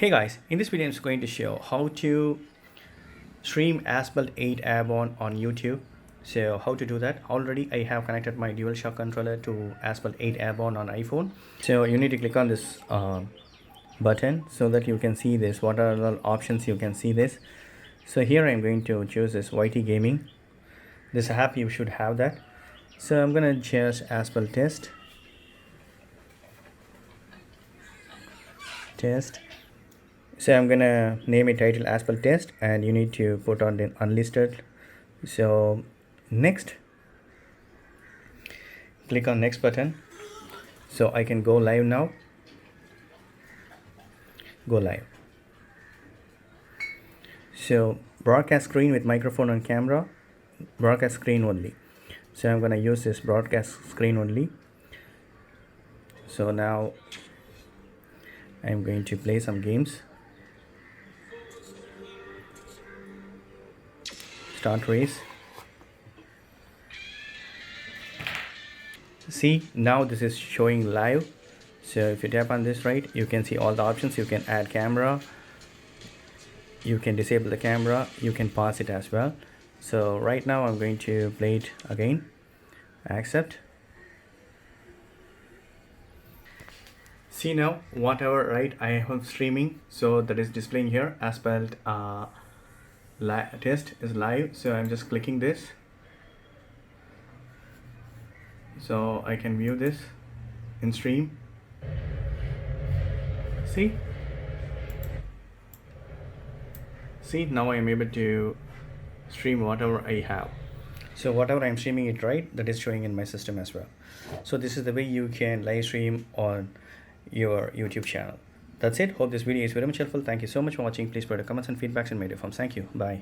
Hey guys, in this video I'm just going to show how to stream Asphalt 8 Airborne on YouTube. So how to do that? Already I have connected my DualShock controller to Asphalt 8 Airborne on iPhone. So you need to click on this button so that you can see this. What are the options? You can see this. So here I'm going to choose this YT Gaming. This app you should have that. So I'm gonna just Asphalt test. So I'm gonna name it title Asphalt test, and you need to put on the unlisted. So next, click on next button so I can go live now. Go live. So broadcast screen with microphone and camera, broadcast screen only. So I'm gonna use this broadcast screen only. So now I'm going to play some games. Start race. See, now this is showing live. So if you tap on this, right, you can see all the options. You can add camera, you can disable the camera, you can pause it as well. So right now I'm going to play it again. Accept. See now, whatever, right, I have streaming, so that is displaying here. Asphalt test is live. So I'm just clicking this so I can view this in stream. See now I am able to stream whatever I have. So whatever I'm streaming it, right, that is showing in my system as well. So this is the way you can live stream on your YouTube channel. That's it. Hope this video is very much helpful. Thank you so much for watching. Please provide comments and feedbacks in my forms. Thank you. Bye.